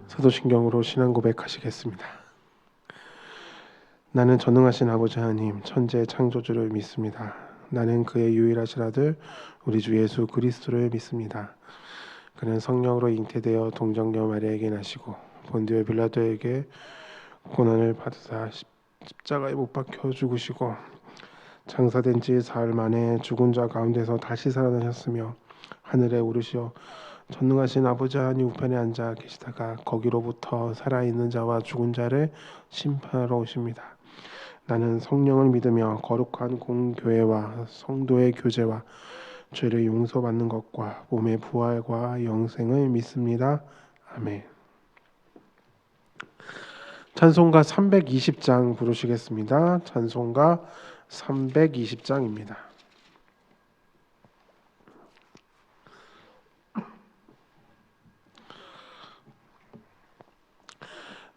사도신경으로 신앙 고백하시겠습니다. 나는 전능하신 아버지 하나님 천지의 창조주를 믿습니다. 나는 그의 유일하신 아들 우리 주 예수 그리스도를 믿습니다. 그는 성령으로 잉태되어 동정녀 마리아에게 나시고 본디오 빌라도에게 고난을 받으사 십자가에 못 박혀 죽으시고 장사된 지 사흘 만에 죽은 자 가운데서 다시 살아나셨으며 하늘에 오르시어 전능하신 아버지 하나님 우편에 앉아 계시다가 거기로부터 살아있는 자와 죽은 자를 심판하러 오십니다. 나는 성령을 믿으며 거룩한 공교회와 성도의 교제와 죄를 용서받는 것과 몸의 부활과 영생을 믿습니다. 아멘. 찬송가 320장 부르시겠습니다. 찬송가 320장입니다.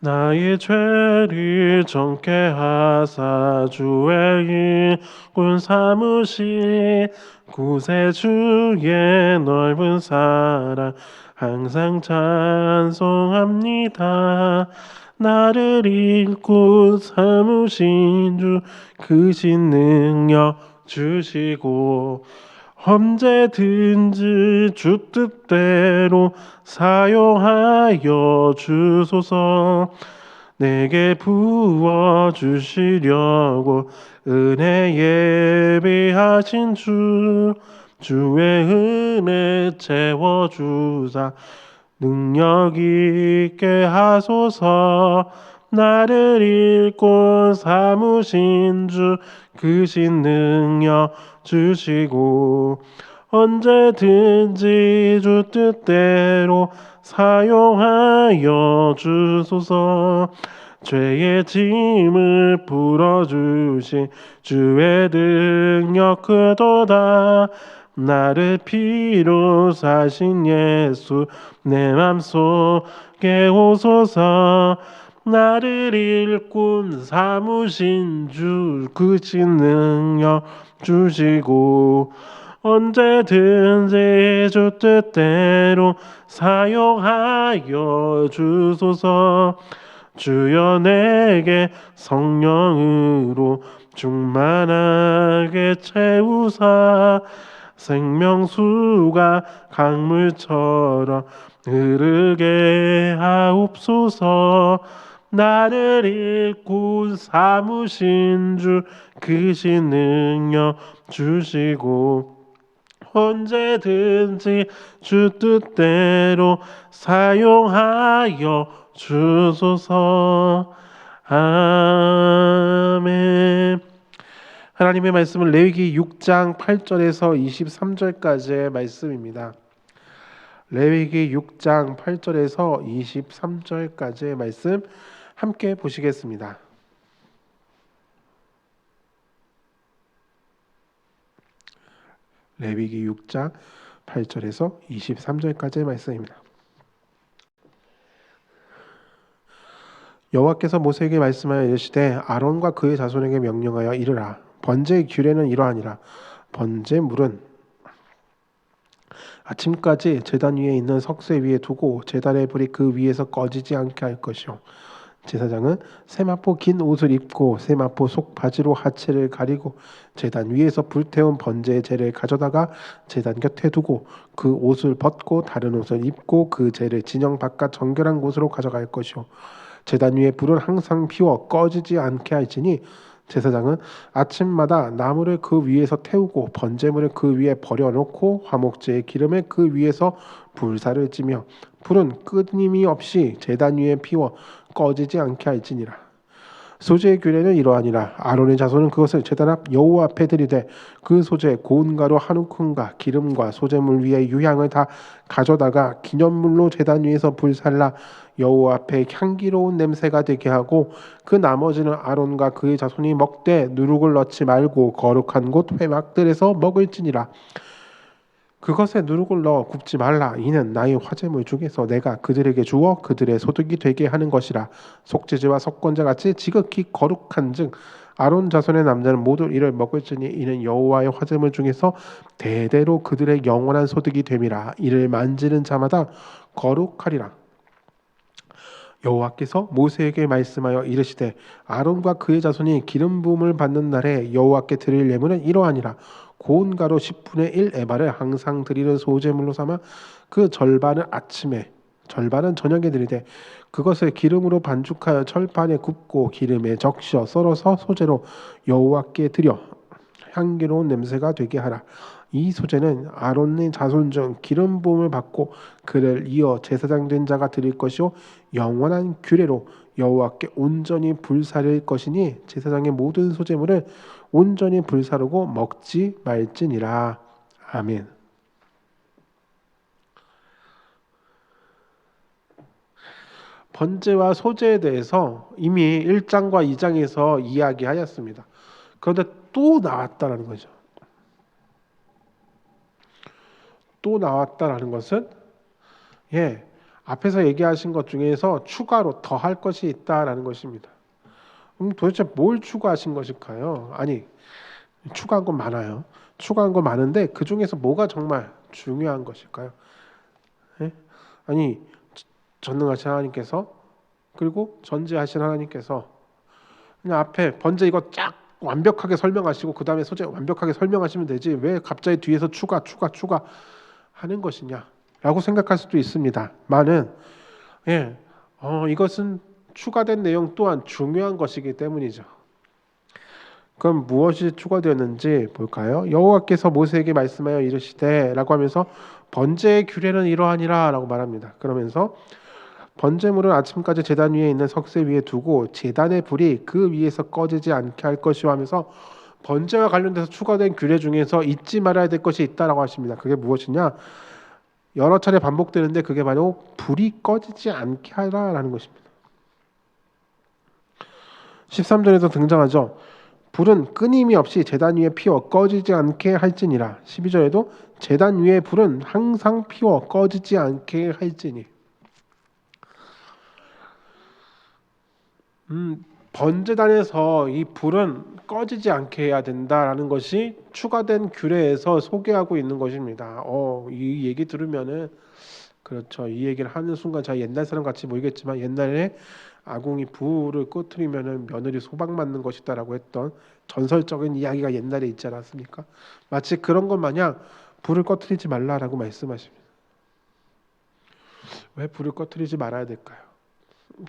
나의 죄를 정케 하사 주의 일꾼 삼으시 구세주의 넓은 사랑 항상 찬송합니다. 나를 일꾼 삼으신 주 크신 능력 주시고 언제든지 주 뜻대로 사용하여 주소서. 내게 부어주시려고 은혜 예비하신 주의 은혜 채워주사 능력 있게 하소서. 나를 일꾼 삼으신 주 크신 능력 주시고 언제든지 주 뜻대로 사용하여 주소서. 죄의 짐을 풀어주신 주의 능력 크도다. 나를 피로 사신 예수 내 맘속에 오소서. 나를 일꾼 삼으신 주 크신 능력 주시고 언제든지 주 뜻대로 사용하여 주소서. 주여 내게 성령으로 충만하게 채우사 생명수가 강물처럼 흐르게 하옵소서. 나를 일꾼 삼으신 주 크신 능력 주시고 언제든지 주 뜻대로 사용하여 주소서. 아멘. 하나님의 말씀은 레위기 6장 8절에서 23절까지의 말씀입니다. 레위기 6장 8절에서 23절까지의 말씀 함께 보시겠습니다. 레위기 6장 8절에서 23절까지의 말씀입니다. 여호와께서 모세에게 말씀하여 이르시되 아론과 그의 자손에게 명령하여 이르라. 번제의 규례는 이러하니라. 번제물은 아침까지 제단 위에 있는 석쇠 위에 두고 제단의 불이 그 위에서 꺼지지 않게 할 것이요. 제사장은 세마포 긴 옷을 입고 세마포 속 바지로 하체를 가리고 제단 위에서 불태운 번제의 재를 가져다가 제단 곁에 두고 그 옷을 벗고 다른 옷을 입고 그 재를 진영 바깥 정결한 곳으로 가져갈 것이요. 제단 위에 불은 항상 피워 꺼지지 않게 할지니 제사장은 아침마다 나무를 그 위에서 태우고 번제물을 그 위에 버려놓고 화목제의 기름에 그 위에서 불사를 찌며 불은 끊임이 없이 제단 위에 피워 꺼지지 않게 할지니라. 소제의 규례는 이러하니라. 아론의 자손은 그것을 제단 앞 여호와 앞에 드리되 그 소제 고운 가루 한 움큼과 기름과 소제물 위에 유향을 다 가져다가 기념물로 제단 위에서 불살라 여호와 앞에 향기로운 냄새가 되게 하고 그 나머지는 아론과 그의 자손이 먹되 누룩을 넣지 말고 거룩한 곳 회막들에서 먹을지니라. 그것에 누룩을 넣어 굽지 말라. 이는 나의 화제물 중에서 내가 그들에게 주어 그들의 소득이 되게 하는 것이라. 속죄제와 석권제 같이 지극히 거룩한즉 아론 자손의 남자는 모두 이를 먹을지니 이는 여호와의 화제물 중에서 대대로 그들의 영원한 소득이 됨이라. 이를 만지는 자마다 거룩하리라. 여호와께서 모세에게 말씀하여 이르시되 아론과 그의 자손이 기름 부음을 받는 날에 여호와께 드릴 예물은 이러하니라. 고운 가루 10분의 1 에바를 항상 드리는 소제물로 삼아 그 절반은 아침에 절반은 저녁에 드리되 그것을 기름으로 반죽하여 철판에 굽고 기름에 적셔 썰어서 소제로 여호와께 드려 향기로운 냄새가 되게 하라. 이 소제는 아론의 자손 중 기름 부음을 받고 그를 이어 제사장 된 자가 드릴 것이요 영원한 규례로 여호와께 온전히 불사를 것이니 제사장의 모든 소제물을 온전히 불사르고 먹지 말지니라. 아멘. 번제와 소제에 대해서 이미 1장과 2장에서 이야기하였습니다. 그런데 또 나왔다라는 거죠. 또 나왔다라는 것은 앞에서 얘기하신 것 중에서 추가로 더 할 것이 있다라는 것입니다. 도대체 뭘 추가하신 것일까요? 아니, 추가한 건 많아요. 추가한 건 많은데 그 중에서 뭐가 정말 중요한 것일까요? 아니, 전능하신 하나님께서 그리고 전지하신 하나님께서 그냥 앞에 번제 이거 쫙 완벽하게 설명하시고 그 다음에 소제 완벽하게 설명하시면 되지 왜 갑자기 뒤에서 추가 하는 것이냐라고 생각할 수도 있습니다. 많은 이것은 추가된 내용 또한 중요한 것이기 때문이죠. 그럼 무엇이 추가되었는지 볼까요? 여호와께서 모세에게 말씀하여 이르시되라고 하면서 번제의 규례는 이러하니라라고 말합니다. 그러면서 번제물은 아침까지 제단 위에 있는 석쇠 위에 두고 제단의 불이 그 위에서 꺼지지 않게 할 것이요 하면서 번제와 관련돼서 추가된 규례 중에서 잊지 말아야 될 것이 있다라고 하십니다. 그게 무엇이냐? 여러 차례 반복되는데 그게 바로 불이 꺼지지 않게 하라라는 것입니다. 13절에도 등장하죠. 불은 끊임이 없이 제단 위에 피워 꺼지지 않게 할지니라. 12절에도 제단 위에 불은 항상 피워 꺼지지 않게 할지니. 번제단에서 이 불은 꺼지지 않게 해야 된다라는 것이 추가된 규례에서 소개하고 있는 것입니다. 이 얘기 들으면은 그렇죠. 이 얘기를 하는 순간 제가 옛날 사람 같이 보이겠지만 옛날에 아궁이 불을 꺼트리면은 며느리 소방 맞는 것이다라고 했던 전설적인 이야기가 옛날에 있지 않았습니까? 마치 그런 것 마냥 불을 꺼트리지 말라라고 말씀하십니다. 왜 불을 꺼트리지 말아야 될까요?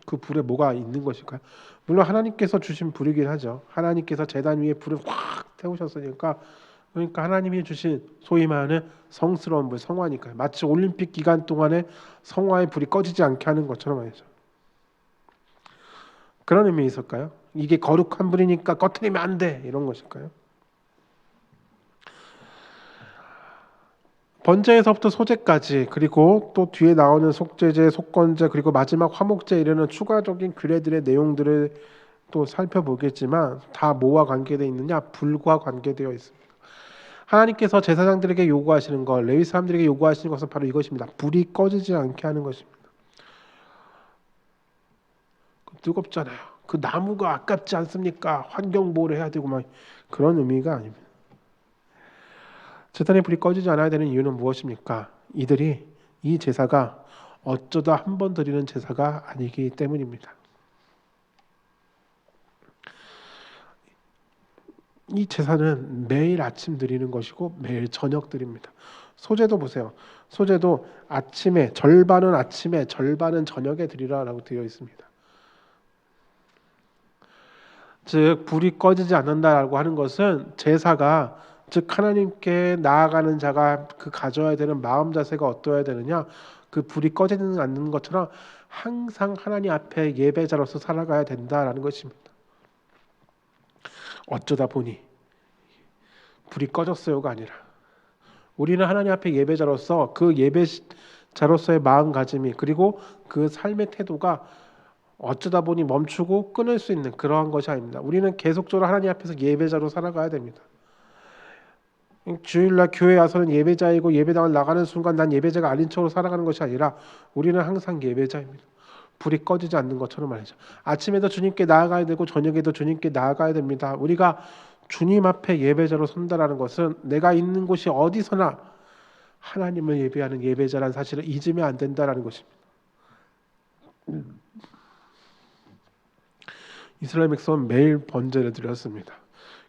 그 불에 뭐가 있는 것일까요? 물론 하나님께서 주신 불이긴 하죠. 하나님께서 제단 위에 불을 확 태우셨으니까 그러니까 하나님이 주신 소위 말하는 성스러운 불, 성화니까요. 마치 올림픽 기간 동안에 성화의 불이 꺼지지 않게 하는 것처럼 말이죠. 그런 의미 있을까요? 이게 거룩한 불이니까 꺼트리면 안 돼 이런 것일까요? 번제에서부터 소제까지 그리고 또 뒤에 나오는 속죄제, 속건제 그리고 마지막 화목제에 이르는 추가적인 규례들의 내용들을 또 살펴보겠지만 다 뭐와 관계되어 있느냐? 불과 관계되어 있습니다. 하나님께서 제사장들에게 요구하시는 것, 레위 사람들에게 요구하시는 것은 바로 이것입니다. 불이 꺼지지 않게 하는 것입니다. 뜨겁잖아요. 그 나무가 아깝지 않습니까? 환경 보호를 해야 되고 막 그런 의미가 아닙니다. 제단의 불이 꺼지지 않아야 되는 이유는 무엇입니까? 이들이 이 제사가 어쩌다 한 번 드리는 제사가 아니기 때문입니다. 이 제사는 매일 아침 드리는 것이고 매일 저녁 드립니다. 소제도 보세요. 소제도 아침에 절반은 저녁에 드리라라고 되어 있습니다. 즉 불이 꺼지지 않는다라고 하는 것은 제사가 즉 하나님께 나아가는 자가 그 가져야 되는 마음 자세가 어떠해야 되느냐? 그 불이 꺼지지 않는 것처럼 항상 하나님 앞에 예배자로서 살아가야 된다라는 것입니다. 어쩌다 보니 불이 꺼졌어요가 아니라 우리는 하나님 앞에 예배자로서 그 예배자로서의 마음가짐이 그리고 그 삶의 태도가 어쩌다 보니 멈추고 끊을 수 있는 그러한 것이 아닙니다. 우리는 계속적으로 하나님 앞에서 예배자로 살아가야 됩니다. 주일날 교회 와서는 예배자이고 예배당을 나가는 순간 난 예배자가 아닌 척으로 살아가는 것이 아니라 우리는 항상 예배자입니다. 불이 꺼지지 않는 것처럼 말이죠. 아침에도 주님께 나아가야 되고 저녁에도 주님께 나아가야 됩니다. 우리가 주님 앞에 예배자로 선다라는 것은 내가 있는 곳이 어디서나 하나님을 예배하는 예배자라는 사실을 잊으면 안 된다라는 것입니다. 이스라엘 백성은 매일 번제를 드렸습니다.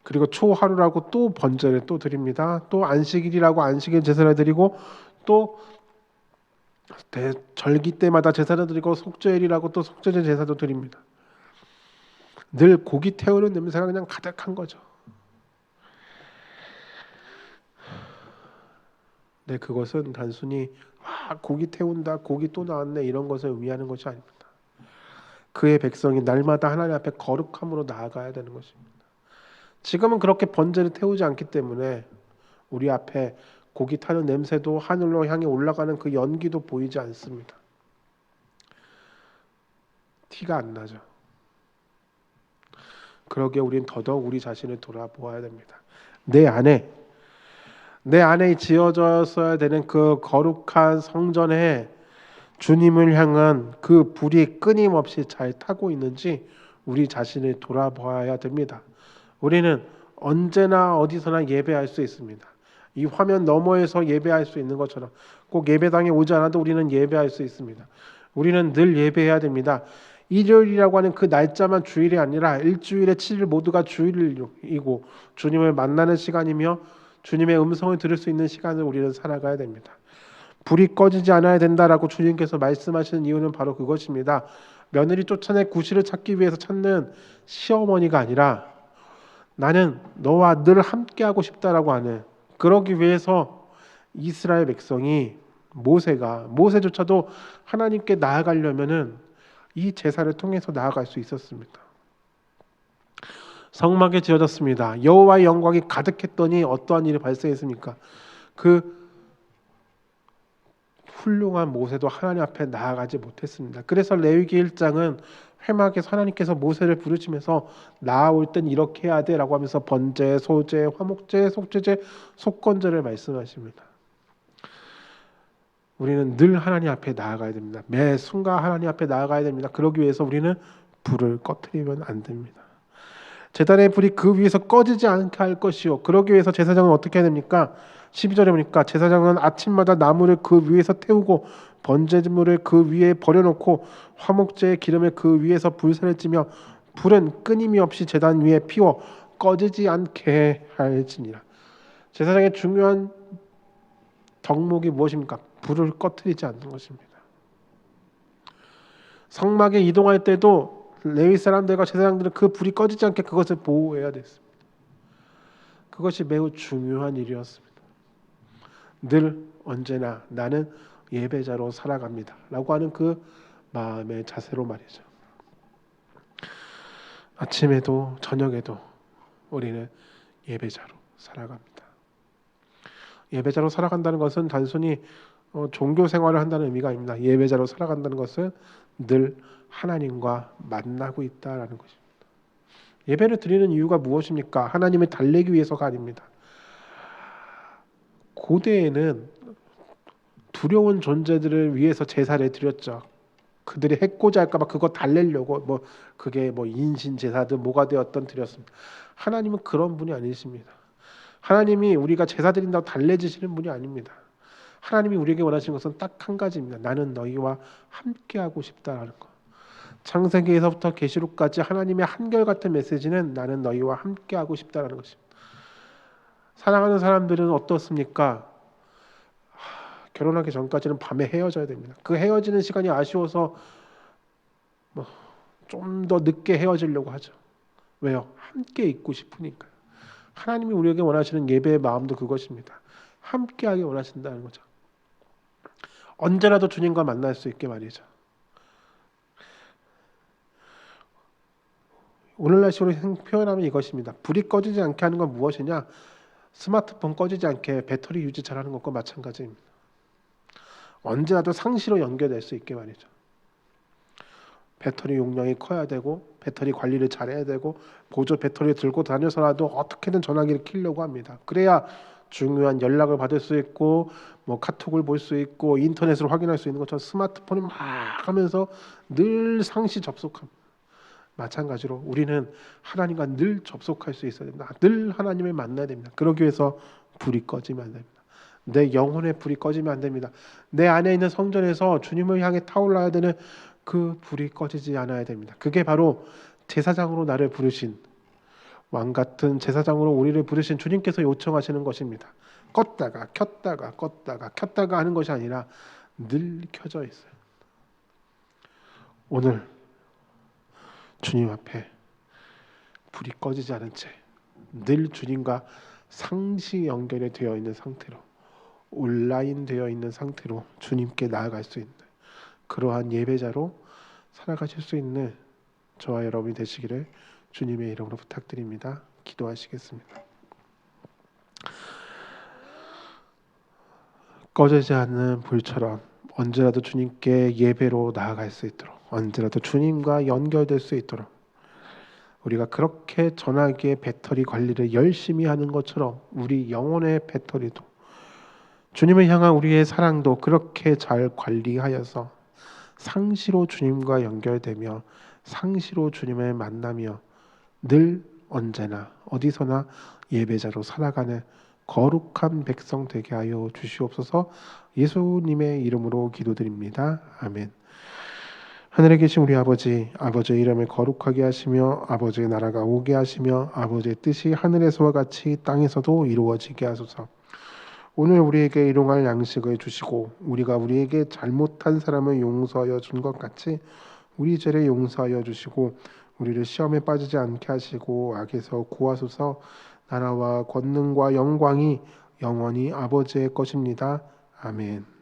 그리고 초하루라고 또 번제를 또 드립니다. 또 안식일이라고 안식일 제사를 드리고 또 절기 때마다 제사를 드리고 속죄일이라고 또 속죄제 제사도 드립니다. 늘 고기 태우는 냄새가 그냥 가득한 거죠. 네, 그것은 단순히 고기 태운다, 고기 또 나왔네 이런 것을 의미하는 것이 아닙니다. 그의 백성이 날마다 하나님 앞에 거룩함으로 나아가야 되는 것입니다. 지금은 그렇게 번제를 태우지 않기 때문에 우리 앞에 고기 타는 냄새도 하늘로 향해 올라가는 그 연기도 보이지 않습니다. 티가 안 나죠. 그러기에 우리는 더더욱 우리 자신을 돌아보아야 됩니다. 내 안에 지어졌어야 되는 그 거룩한 성전에 주님을 향한 그 불이 끊임없이 잘 타고 있는지 우리 자신을 돌아봐야 됩니다. 우리는 언제나 어디서나 예배할 수 있습니다. 이 화면 너머에서 예배할 수 있는 것처럼 꼭 예배당에 오지 않아도 우리는 예배할 수 있습니다. 우리는 늘 예배해야 됩니다. 일요일이라고 하는 그 날짜만 주일이 아니라 일주일의 7일 모두가 주일이고 주님을 만나는 시간이며 주님의 음성을 들을 수 있는 시간을 우리는 살아가야 됩니다. 불이 꺼지지 않아야 된다라고 주님께서 말씀하시는 이유는 바로 그것입니다. 며느리 쫓아내 구실을 찾기 위해서 찾는 시어머니가 아니라 나는 너와 늘 함께하고 싶다라고 하는, 그러기 위해서 이스라엘 백성이 모세조차도 하나님께 나아가려면은 이 제사를 통해서 나아갈 수 있었습니다. 성막에 지어졌습니다. 여호와의 영광이 가득했더니 어떠한 일이 발생했습니까? 그 훌륭한 모세도 하나님 앞에 나아가지 못했습니다. 그래서 레위기 1장은 회막에서 하나님께서 모세를 부르시면서 나아올 땐 이렇게 해야 돼라고 하면서 번제, 소제, 화목제, 속죄제, 속건제를 말씀하십니다. 우리는 늘 하나님 앞에 나아가야 됩니다. 매 순간 하나님 앞에 나아가야 됩니다. 그러기 위해서 우리는 불을 꺼트리면 안 됩니다. 제단의 불이 그 위에서 꺼지지 않게 할 것이요. 그러기 위해서 제사장은 어떻게 해야 됩니까? 12절에 보니까 제사장은 아침마다 나무를 그 위에서 태우고 번제물을 그 위에 버려놓고 화목제의 기름을 그 위에서 불사를 찌며 불은 끊임이 없이 제단 위에 피워 꺼지지 않게 할지니라. 제사장의 중요한 덕목이 무엇입니까? 불을 꺼트리지 않는 것입니다. 성막에 이동할 때도 레위 사람들과 제사장들은 그 불이 꺼지지 않게 그것을 보호해야 됐습니다. 그것이 매우 중요한 일이었습니다. 늘 언제나 나는 예배자로 살아갑니다 라고 하는 그 마음의 자세로 말이죠. 아침에도 저녁에도 우리는 예배자로 살아갑니다. 예배자로 살아간다는 것은 단순히 종교 생활을 한다는 의미가 아닙니다. 예배자로 살아간다는 것은 늘 하나님과 만나고 있다라는 것입니다. 예배를 드리는 이유가 무엇입니까? 하나님을 달래기 위해서가 아닙니다. 고대에는 두려운 존재들을 위해서 제사를 드렸죠. 그들이 해코지 할까봐 그거 달래려고 그게 인신 제사든 뭐가 되었던 드렸습니다. 하나님은 그런 분이 아니십니다. 하나님이 우리가 제사 드린다고 달래지시는 분이 아닙니다. 하나님이 우리에게 원하시는 것은 딱 한 가지입니다. 나는 너희와 함께하고 싶다라는 것. 창세기에서부터 계시록까지 하나님의 한결같은 메시지는 나는 너희와 함께하고 싶다라는 것입니다. 사랑하는 사람들은 어떻습니까? 결혼하기 전까지는 밤에 헤어져야 됩니다. 그 헤어지는 시간이 아쉬워서 좀 더 늦게 헤어지려고 하죠. 왜요? 함께 있고 싶으니까요. 하나님이 우리에게 원하시는 예배의 마음도 그것입니다. 함께하기 원하신다는 거죠. 언제라도 주님과 만날 수 있게 말이죠. 오늘날식으로 표현하면 이것입니다. 불이 꺼지지 않게 하는 건 무엇이냐? 스마트폰 꺼지지 않게 배터리 유지 잘하는 것과 마찬가지입니다. 언제라도 상시로 연결될 수 있게 말이죠. 배터리 용량이 커야 되고 배터리 관리를 잘해야 되고 보조 배터리 들고 다녀서라도 어떻게든 전화기를 켜려고 합니다. 그래야 중요한 연락을 받을 수 있고 카톡을 볼 수 있고 인터넷을 확인할 수 있는 것처럼 스마트폰을 막 하면서 늘 상시 접속합니다. 마찬가지로 우리는 하나님과 늘 접속할 수 있어야 됩니다. 늘 하나님을 만나야 됩니다. 그러기 위해서 불이 꺼지면 안 됩니다. 내 영혼의 불이 꺼지면 안 됩니다. 내 안에 있는 성전에서 주님을 향해 타올라야 되는 그 불이 꺼지지 않아야 됩니다. 그게 바로 제사장으로 나를 부르신 왕 같은 제사장으로 우리를 부르신 주님께서 요청하시는 것입니다. 껐다가 하는 것이 아니라 늘 켜져 있어요. 오늘 주님 앞에 불이 꺼지지 않은 채 늘 주님과 상시 연결이 되어 있는 상태로, 온라인 되어 있는 상태로 주님께 나아갈 수 있는 그러한 예배자로 살아가실 수 있는 저와 여러분이 되시기를 주님의 이름으로 부탁드립니다. 기도하시겠습니다. 꺼지지 않는 불처럼 언제라도 주님께 예배로 나아갈 수 있도록, 언제라도 주님과 연결될 수 있도록, 우리가 그렇게 전화기의 배터리 관리를 열심히 하는 것처럼 우리 영혼의 배터리도, 주님을 향한 우리의 사랑도 그렇게 잘 관리하여서 상시로 주님과 연결되며 상시로 주님을 만나며 늘 언제나 어디서나 예배자로 살아가는 거룩한 백성 되게 하여 주시옵소서. 예수님의 이름으로 기도드립니다. 아멘. 하늘에 계신 우리 아버지, 아버지의 이름을 거룩하게 하시며 아버지의 나라가 오게 하시며 아버지의 뜻이 하늘에서와 같이 땅에서도 이루어지게 하소서. 오늘 우리에게 일용할 양식을 주시고 우리가 우리에게 잘못한 사람을 용서하여 준 것 같이 우리 죄를 용서하여 주시고 우리를 시험에 빠지지 않게 하시고 악에서 구하소서. 나라와 권능과 영광이 영원히 아버지의 것입니다. 아멘.